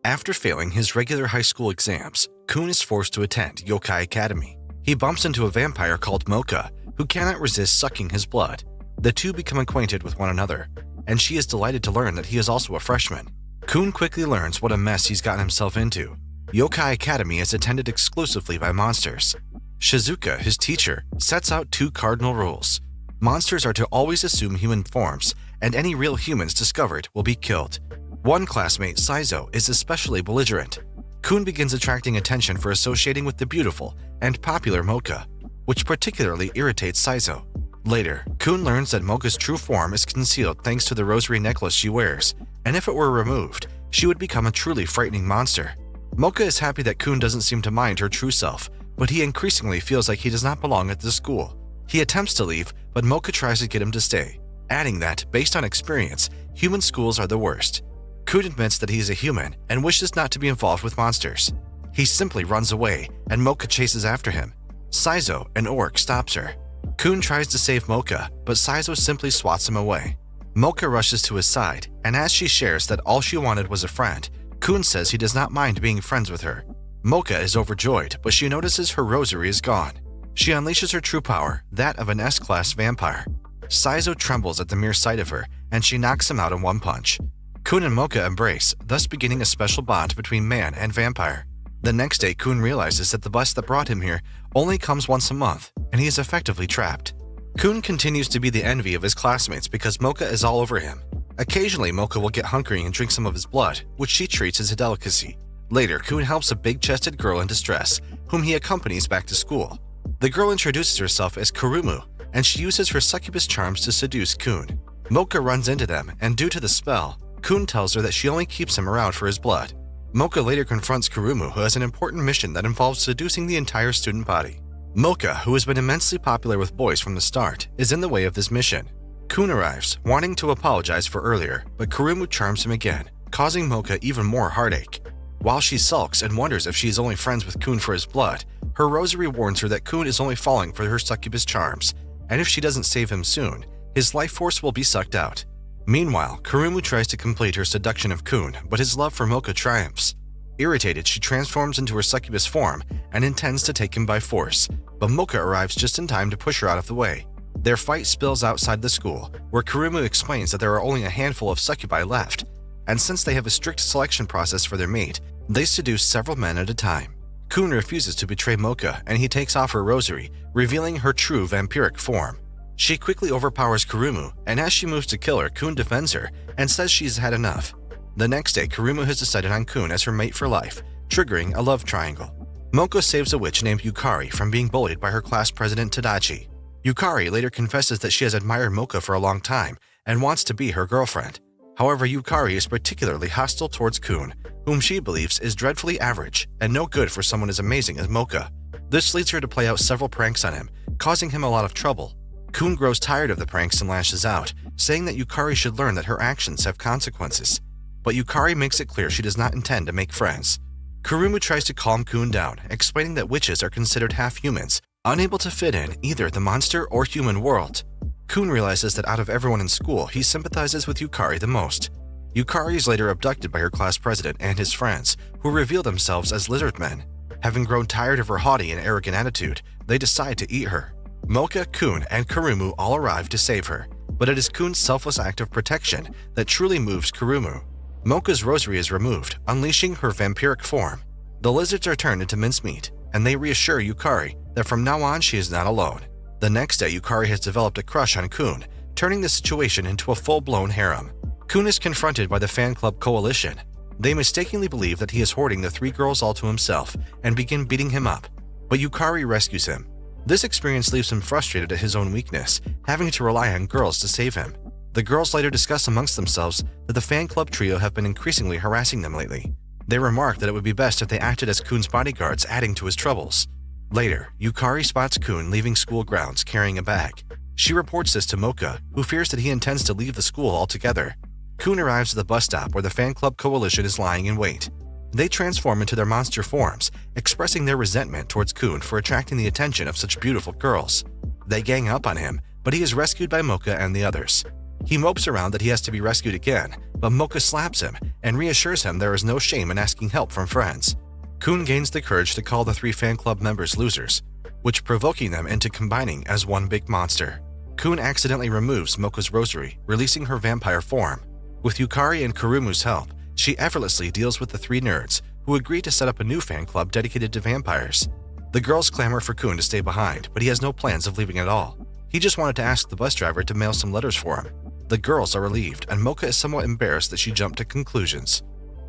After failing his regular high school exams, Kun is forced to attend Yokai Academy. He bumps into a vampire called Mocha, who cannot resist sucking his blood. The two become acquainted with one another, and she is delighted to learn that he is also a freshman. Kun quickly learns what a mess he's gotten himself into. Yokai Academy is attended exclusively by monsters. Shizuka, his teacher, sets out 2 cardinal rules. Monsters are to always assume human forms, and any real humans discovered will be killed. One classmate, Saizo, is especially belligerent. Kun begins attracting attention for associating with the beautiful and popular Mocha, which particularly irritates Saizo. Later, Kun learns that Mocha's true form is concealed thanks to the rosary necklace she wears, and if it were removed, she would become a truly frightening monster. Mocha is happy that Kun doesn't seem to mind her true self, but he increasingly feels like he does not belong at the school. He attempts to leave, but Mocha tries to get him to stay, adding that, based on experience, human schools are the worst. Kun admits that he is a human and wishes not to be involved with monsters. He simply runs away, and Mocha chases after him. Saizo, an orc, stops her. Kun tries to save Mocha, but Saizo simply swats him away. Mocha rushes to his side, and as she shares that all she wanted was a friend, Kun says he does not mind being friends with her. Mocha is overjoyed, but she notices her rosary is gone. She unleashes her true power, that of an S-class vampire. Saizo trembles at the mere sight of her, and she knocks him out in one punch. Kun and Mocha embrace, thus beginning a special bond between man and vampire. The next day, Kun realizes that the bus that brought him here only comes once a month, and he is effectively trapped. Kun continues to be the envy of his classmates because Mocha is all over him. Occasionally, Mocha will get hungry and drink some of his blood, which she treats as a delicacy. Later, Kun helps a big-chested girl in distress, whom he accompanies back to school. The girl introduces herself as Kurumu, and she uses her succubus charms to seduce Kun. Mocha runs into them, and due to the spell, Kun tells her that she only keeps him around for his blood. Mocha later confronts Kurumu, who has an important mission that involves seducing the entire student body. Mocha, who has been immensely popular with boys from the start, is in the way of this mission. Kun arrives, wanting to apologize for earlier, but Kurumu charms him again, causing Mocha even more heartache. While she sulks and wonders if she is only friends with Kun for his blood, her rosary warns her that Kun is only falling for her succubus charms, and if she doesn't save him soon, his life force will be sucked out. Meanwhile, Kurumu tries to complete her seduction of Kun, but his love for Mocha triumphs. Irritated, she transforms into her succubus form and intends to take him by force, but Mocha arrives just in time to push her out of the way. Their fight spills outside the school, where Kurumu explains that there are only a handful of succubi left, and since they have a strict selection process for their mate, they seduce several men at a time. Kun refuses to betray Mocha, and he takes off her rosary, revealing her true vampiric form. She quickly overpowers Kurumu, and as she moves to kill her, Kun defends her and says she's had enough. The next day, Kurumu has decided on Kun as her mate for life, triggering a love triangle. Mocha saves a witch named Yukari from being bullied by her class president Tadachi. Yukari later confesses that she has admired Mocha for a long time and wants to be her girlfriend. However, Yukari is particularly hostile towards Kun, whom she believes is dreadfully average and no good for someone as amazing as Mocha. This leads her to play out several pranks on him, causing him a lot of trouble. Kun grows tired of the pranks and lashes out, saying that Yukari should learn that her actions have consequences. But Yukari makes it clear she does not intend to make friends. Kurumu tries to calm Kun down, explaining that witches are considered half-humans, unable to fit in either the monster or human world. Kun realizes that out of everyone in school, he sympathizes with Yukari the most. Yukari is later abducted by her class president and his friends, who reveal themselves as lizard men. Having grown tired of her haughty and arrogant attitude, they decide to eat her. Mocha, Kun, and Kurumu all arrive to save her, but it is Kun's selfless act of protection that truly moves Kurumu. Mocha's rosary is removed, unleashing her vampiric form. The lizards are turned into mincemeat, and they reassure Yukari that from now on she is not alone. The next day, Yukari has developed a crush on Kun, turning the situation into a full-blown harem. Kun is confronted by the fan club coalition. They mistakenly believe that he is hoarding the 3 girls all to himself and begin beating him up, but Yukari rescues him. This experience leaves him frustrated at his own weakness, having to rely on girls to save him. The girls later discuss amongst themselves that the fan club trio have been increasingly harassing them lately. They remark that it would be best if they acted as Kun's bodyguards, adding to his troubles. Later, Yukari spots Kun leaving school grounds carrying a bag. She reports this to Mocha, who fears that he intends to leave the school altogether. Kun arrives at the bus stop where the fan club coalition is lying in wait. They transform into their monster forms, expressing their resentment towards Kun for attracting the attention of such beautiful girls. They gang up on him, but he is rescued by Mocha and the others. He mopes around that he has to be rescued again, but Mocha slaps him and reassures him there is no shame in asking help from friends. Kun gains the courage to call the 3 fan club members losers, which provoking them into combining as one big monster. Kun accidentally removes Mocha's rosary, releasing her vampire form. With Yukari and Kurumu's help, she effortlessly deals with the 3 nerds, who agree to set up a new fan club dedicated to vampires. The girls clamor for Kun to stay behind, but he has no plans of leaving at all. He just wanted to ask the bus driver to mail some letters for him. The girls are relieved, and Mocha is somewhat embarrassed that she jumped to conclusions.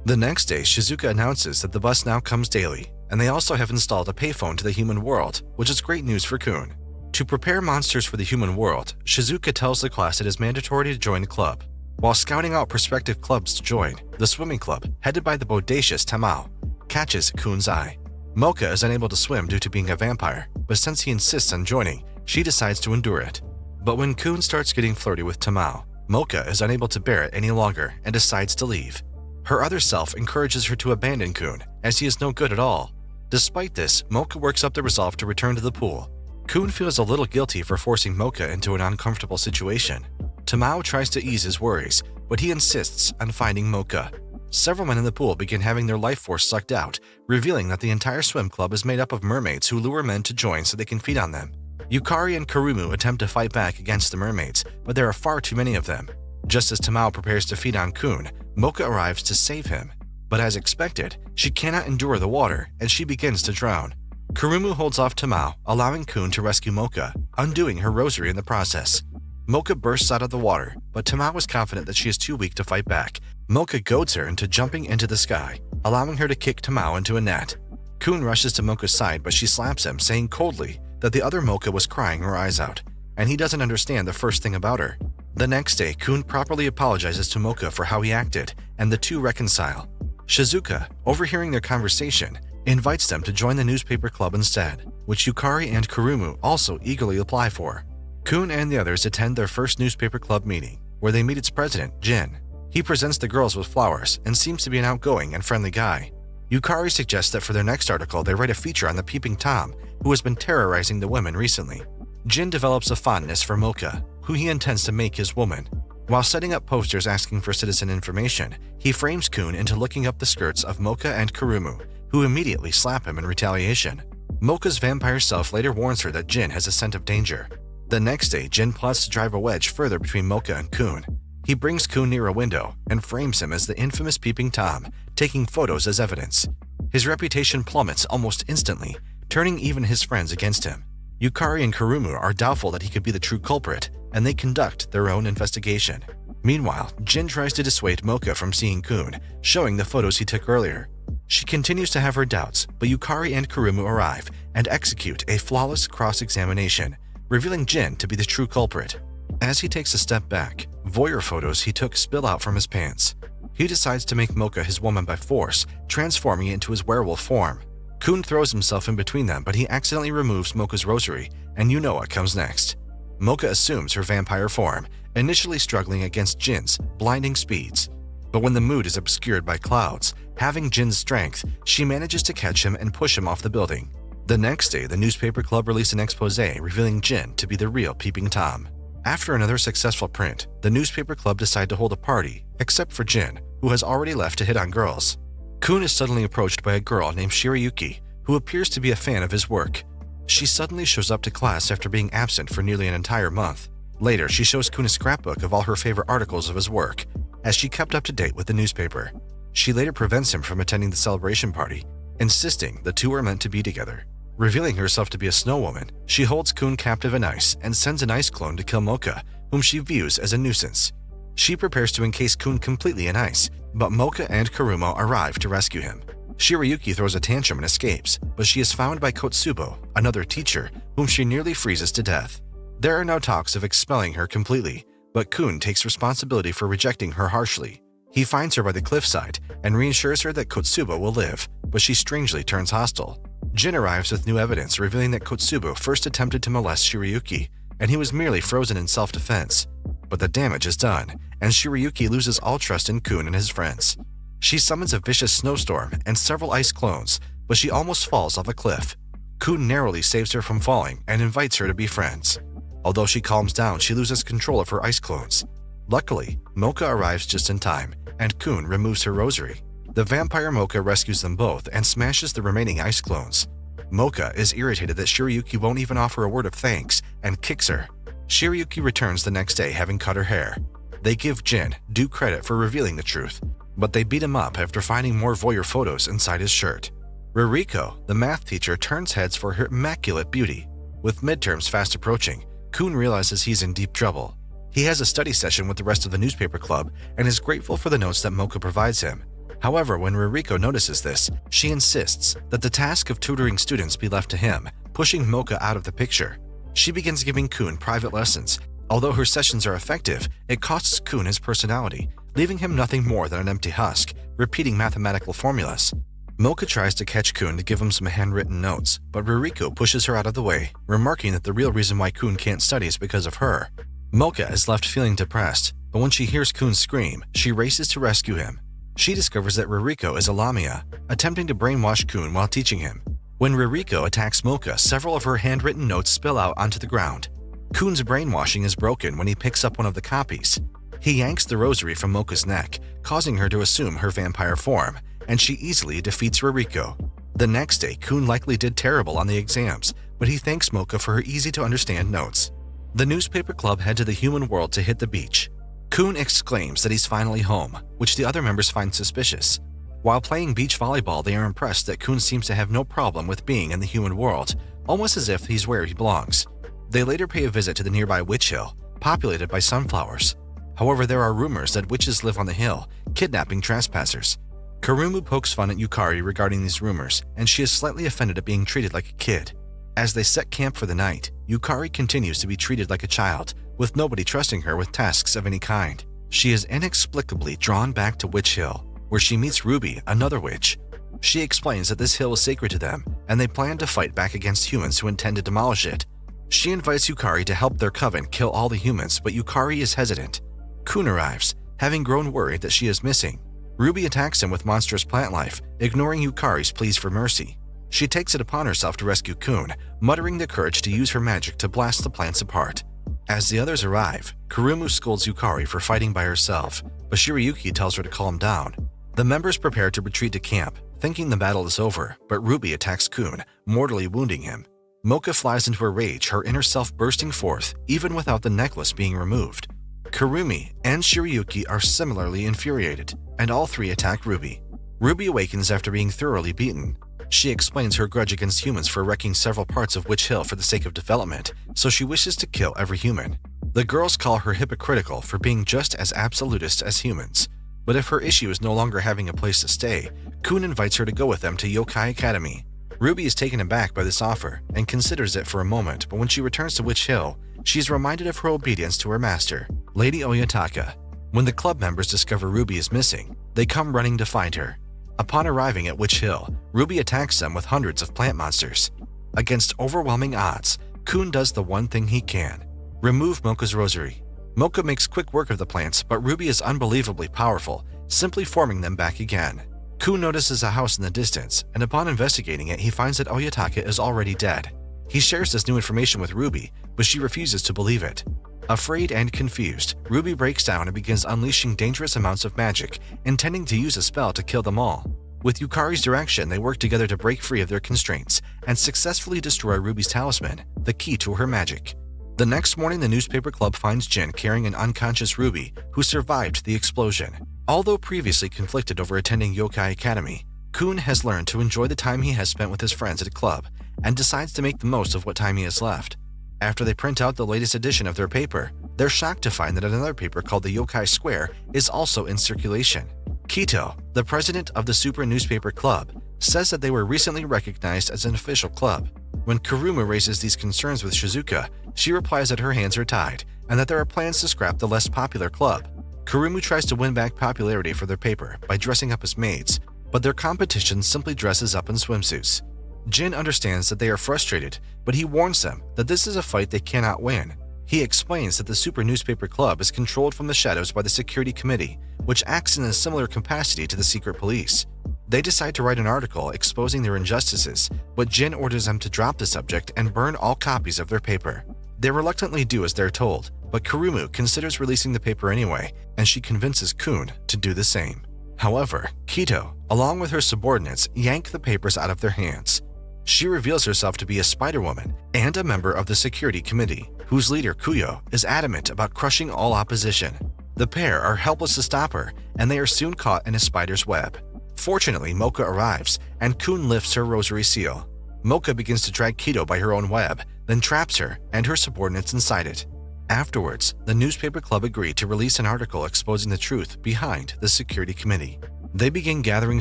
The next day, Shizuka announces that the bus now comes daily, and they also have installed a payphone to the human world, which is great news for Kun. To prepare monsters for the human world, Shizuka tells the class it is mandatory to join a club. While scouting out prospective clubs to join, the swimming club, headed by the bodacious Tamao, catches Kun's eye. Mocha is unable to swim due to being a vampire, but since he insists on joining, she decides to endure it. But when Kun starts getting flirty with Tamao, Mocha is unable to bear it any longer and decides to leave. Her other self encourages her to abandon Kun, as he is no good at all. Despite this, Mocha works up the resolve to return to the pool. Kun feels a little guilty for forcing Mocha into an uncomfortable situation. Tamao tries to ease his worries, but he insists on finding Mocha. Several men in the pool begin having their life force sucked out, revealing that the entire swim club is made up of mermaids who lure men to join so they can feed on them. Yukari and Kurumu attempt to fight back against the mermaids, but there are far too many of them. Just as Tamao prepares to feed on Kun, Mocha arrives to save him. But as expected, she cannot endure the water, and she begins to drown. Kurumu holds off Tamao, allowing Kun to rescue Mocha, undoing her rosary in the process. Mocha bursts out of the water, but Tamao is confident that she is too weak to fight back. Mocha goads her into jumping into the sky, allowing her to kick Tamao into a net. Kun rushes to Mocha's side, but she slaps him, saying coldly that the other Mocha was crying her eyes out, and he doesn't understand the first thing about her. The next day, Kun properly apologizes to Mocha for how he acted, and the two reconcile. Shizuka, overhearing their conversation, invites them to join the newspaper club instead, which Yukari and Kurumu also eagerly apply for. Kun and the others attend their first newspaper club meeting, where they meet its president, Jin. He presents the girls with flowers and seems to be an outgoing and friendly guy. Yukari suggests that for their next article they write a feature on the Peeping Tom, who has been terrorizing the women recently. Jin develops a fondness for Mocha, who he intends to make his woman. While setting up posters asking for citizen information, he frames Kun into looking up the skirts of Mocha and Kurumu, who immediately slap him in retaliation. Mocha's vampire self later warns her that Jin has a scent of danger. The next day, Jin plots to drive a wedge further between Mocha and Kun. He brings Kun near a window and frames him as the infamous Peeping Tom, taking photos as evidence. His reputation plummets almost instantly, turning even his friends against him. Yukari and Kurumu are doubtful that he could be the true culprit, and they conduct their own investigation. Meanwhile, Jin tries to dissuade Mocha from seeing Kun, showing the photos he took earlier. She continues to have her doubts, but Yukari and Kurumu arrive and execute a flawless cross-examination, revealing Jin to be the true culprit. As he takes a step back, voyeur photos he took spill out from his pants. He decides to make Mocha his woman by force, transforming it into his werewolf form. Kun throws himself in between them, but he accidentally removes Mocha's rosary, and you know what comes next. Mocha assumes her vampire form, initially struggling against Jin's blinding speeds. But when the mood is obscured by clouds, having Jin's strength, she manages to catch him and push him off the building. The next day, the newspaper club released an expose revealing Jin to be the real Peeping Tom. After another successful print, the newspaper club decide to hold a party, except for Jin, who has already left to hit on girls. Kun is suddenly approached by a girl named Shirayuki, who appears to be a fan of his work. She suddenly shows up to class after being absent for nearly an entire month. Later, she shows Kun a scrapbook of all her favorite articles of his work, as she kept up to date with the newspaper. She later prevents him from attending the celebration party, insisting the two are meant to be together. Revealing herself to be a snow woman, she holds Kun captive in ice and sends an ice clone to kill Mocha, whom she views as a nuisance. She prepares to encase Kun completely in ice, but Mocha and Kurumu arrive to rescue him. Shirayuki throws a tantrum and escapes, but she is found by Kotsubo, another teacher, whom she nearly freezes to death. There are now talks of expelling her completely, but Kun takes responsibility for rejecting her harshly. He finds her by the cliffside and reassures her that Kotsubo will live, but she strangely turns hostile. Jin arrives with new evidence revealing that Kotsubo first attempted to molest Shirayuki, and he was merely frozen in self-defense. But the damage is done, and Shirayuki loses all trust in Kun and his friends. She summons a vicious snowstorm and several ice clones, but she almost falls off a cliff. Kun narrowly saves her from falling and invites her to be friends. Although she calms down, she loses control of her ice clones. Luckily, Mocha arrives just in time, and Kun removes her rosary. The vampire Mocha rescues them both and smashes the remaining ice clones. Mocha is irritated that Shiryuki won't even offer a word of thanks and kicks her. Shiryuki returns the next day having cut her hair. They give Jin due credit for revealing the truth, but they beat him up after finding more voyeur photos inside his shirt. Ririko, the math teacher, turns heads for her immaculate beauty. With midterms fast approaching, Kun realizes he's in deep trouble. He has a study session with the rest of the newspaper club and is grateful for the notes that Mocha provides him. However, when Ririko notices this, she insists that the task of tutoring students be left to him, pushing Mocha out of the picture. She begins giving Kun private lessons. Although her sessions are effective, it costs Kun his personality, leaving him nothing more than an empty husk, repeating mathematical formulas. Mocha tries to catch Kun to give him some handwritten notes, but Ririko pushes her out of the way, remarking that the real reason why Kun can't study is because of her. Mocha is left feeling depressed, but when she hears Kun scream, she races to rescue him. She discovers that Ririko is a Lamia, attempting to brainwash Kun while teaching him. When Ririko attacks Mocha, several of her handwritten notes spill out onto the ground. Kun's brainwashing is broken when he picks up one of the copies. He yanks the rosary from Mocha's neck, causing her to assume her vampire form, and she easily defeats Ririko. The next day, Kun likely did terrible on the exams, but he thanks Mocha for her easy-to-understand notes. The newspaper club head to the human world to hit the beach. Kun exclaims that he's finally home, which the other members find suspicious. While playing beach volleyball, they are impressed that Kun seems to have no problem with being in the human world, almost as if he's where he belongs. They later pay a visit to the nearby Witch Hill, populated by sunflowers. However, there are rumors that witches live on the hill, kidnapping trespassers. Kurumu pokes fun at Yukari regarding these rumors, and she is slightly offended at being treated like a kid. As they set camp for the night, Yukari continues to be treated like a child, with nobody trusting her with tasks of any kind. She is inexplicably drawn back to Witch Hill, where she meets Ruby, another witch. She explains that this hill is sacred to them, and they plan to fight back against humans who intend to demolish it. She invites Yukari to help their coven kill all the humans, but Yukari is hesitant. Kun arrives, having grown worried that she is missing. Ruby attacks him with monstrous plant life, ignoring Yukari's pleas for mercy. She takes it upon herself to rescue Kun, muttering the courage to use her magic to blast the plants apart. As the others arrive, Kurumu scolds Yukari for fighting by herself, but Shiryuki tells her to calm down. The members prepare to retreat to camp, thinking the battle is over, but Ruby attacks Kun, mortally wounding him. Mocha flies into a rage, her inner self bursting forth, even without the necklace being removed. Kurumi and Shiryuki are similarly infuriated, and all three attack Ruby. Ruby awakens after being thoroughly beaten. She explains her grudge against humans for wrecking several parts of Witch Hill for the sake of development, so she wishes to kill every human. The girls call her hypocritical for being just as absolutist as humans. But if her issue is no longer having a place to stay, Kun invites her to go with them to Yokai Academy. Ruby is taken aback by this offer and considers it for a moment, but when she returns to Witch Hill, she is reminded of her obedience to her master, Lady Oyataka. When the club members discover Ruby is missing, they come running to find her. Upon arriving at Witch Hill, Ruby attacks them with hundreds of plant monsters. Against overwhelming odds, Kun does the one thing he can: remove Mocha's rosary. Mocha makes quick work of the plants, but Ruby is unbelievably powerful, simply forming them back again. Kun notices a house in the distance, and upon investigating it, he finds that Oyataka is already dead. He shares this new information with Ruby, but she refuses to believe it. Afraid and confused, Ruby breaks down and begins unleashing dangerous amounts of magic, intending to use a spell to kill them all. With Yukari's direction, they work together to break free of their constraints and successfully destroy Ruby's talisman, the key to her magic. The next morning, the newspaper club finds Jin carrying an unconscious Ruby who survived the explosion. Although previously conflicted over attending Yokai Academy, Kun has learned to enjoy the time he has spent with his friends at a club and decides to make the most of what time he has left. After they print out the latest edition of their paper, they're shocked to find that another paper called the Yokai Square is also in circulation. Kito, the president of the Super Newspaper Club, says that they were recently recognized as an official club. When Kurumu raises these concerns with Shizuka, she replies that her hands are tied and that there are plans to scrap the less popular club. Kurumu tries to win back popularity for their paper by dressing up as maids, but their competition simply dresses up in swimsuits. Jin understands that they are frustrated, but he warns them that this is a fight they cannot win. He explains that the Super Newspaper Club is controlled from the shadows by the Security Committee, which acts in a similar capacity to the secret police. They decide to write an article exposing their injustices, but Jin orders them to drop the subject and burn all copies of their paper. They reluctantly do as they're told, but Kurumu considers releasing the paper anyway, and she convinces Kun to do the same. However, Kito, along with her subordinates, yank the papers out of their hands. She reveals herself to be a Spider-Woman and a member of the security committee, whose leader Kuyo is adamant about crushing all opposition. The pair are helpless to stop her, and they are soon caught in a spider's web. Fortunately, Mocha arrives, and Kun lifts her rosary seal. Mocha begins to drag Kito by her own web, then traps her and her subordinates inside it. Afterwards, the newspaper club agreed to release an article exposing the truth behind the security committee. They begin gathering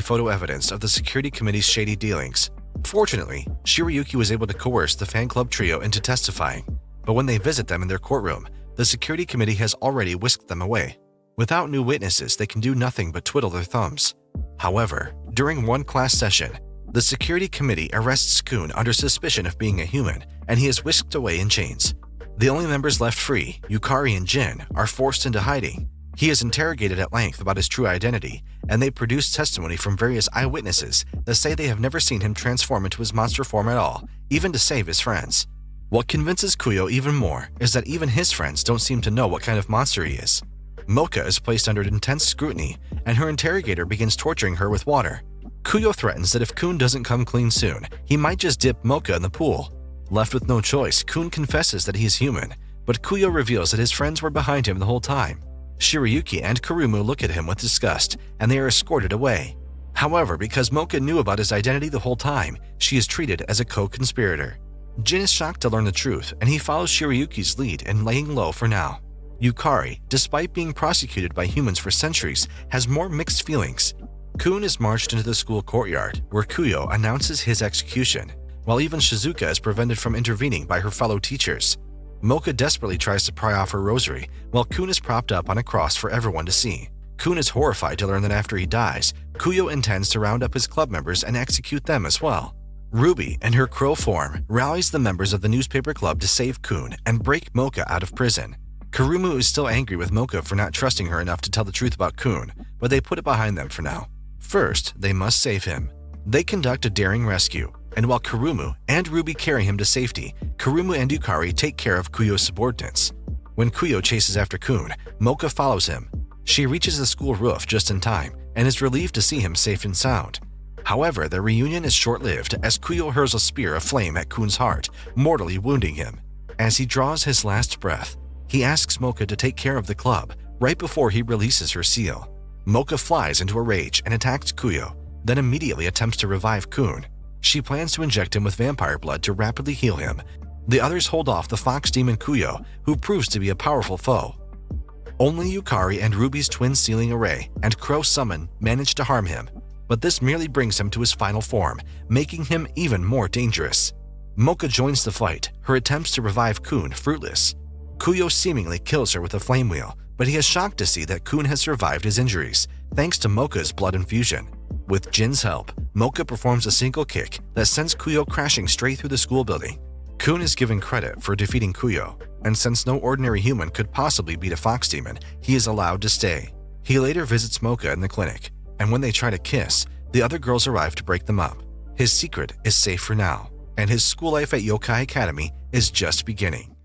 photo evidence of the security committee's shady dealings. Fortunately, Shirayuki was able to coerce the fan club trio into testifying, but when they visit them in their courtroom, the security committee has already whisked them away. Without new witnesses, they can do nothing but twiddle their thumbs. However, during one class session, the security committee arrests Kun under suspicion of being a human, and he is whisked away in chains. The only members left free, Yukari and Jin, are forced into hiding. He is interrogated at length about his true identity, and they produce testimony from various eyewitnesses that say they have never seen him transform into his monster form at all, even to save his friends. What convinces Kuyo even more is that even his friends don't seem to know what kind of monster he is. Mocha is placed under intense scrutiny, and her interrogator begins torturing her with water. Kuyo threatens that if Kun doesn't come clean soon, he might just dip Mocha in the pool. Left with no choice, Kun confesses that he is human, but Kuyo reveals that his friends were behind him the whole time. Shirayuki and Kurumu look at him with disgust, and they are escorted away. However, because Mocha knew about his identity the whole time, she is treated as a co-conspirator. Jin is shocked to learn the truth, and he follows Shirayuki's lead in laying low for now. Yukari, despite being prosecuted by humans for centuries, has more mixed feelings. Kun is marched into the school courtyard, where Kuyo announces his execution, while even Shizuka is prevented from intervening by her fellow teachers. Mocha desperately tries to pry off her rosary, while Kun is propped up on a cross for everyone to see. Kun is horrified to learn that after he dies, Kuyo intends to round up his club members and execute them as well. Ruby, in her crow form, rallies the members of the newspaper club to save Kun and break Mocha out of prison. Kurumu is still angry with Mocha for not trusting her enough to tell the truth about Kun, but they put it behind them for now. First, they must save him. They conduct a daring rescue, and while Kurumu and Ruby carry him to safety, Kurumu and Yukari take care of Kuyo's subordinates. When Kuyo chases after Kun, Mocha follows him. She reaches the school roof just in time and is relieved to see him safe and sound. However, their reunion is short-lived as Kuyo hurls a spear of flame at Kun's heart, mortally wounding him. As he draws his last breath, he asks Mocha to take care of the club right before he releases her seal. Mocha flies into a rage and attacks Kuyo, then immediately attempts to revive Kun. She plans to inject him with vampire blood to rapidly heal him. The others hold off the fox demon Kuyo, who proves to be a powerful foe. Only Yukari and Ruby's twin sealing array and crow summon manage to harm him, but this merely brings him to his final form, making him even more dangerous. Mocha joins the fight, her attempts to revive Kun fruitless. Kuyo seemingly kills her with a flame wheel, but he is shocked to see that Kun has survived his injuries, thanks to Mocha's blood infusion. With Jin's help, Mocha performs a single kick that sends Kuyo crashing straight through the school building. Kun is given credit for defeating Kuyo, and since no ordinary human could possibly beat a fox demon, he is allowed to stay. He later visits Mocha in the clinic, and when they try to kiss, the other girls arrive to break them up. His secret is safe for now, and his school life at Yokai Academy is just beginning.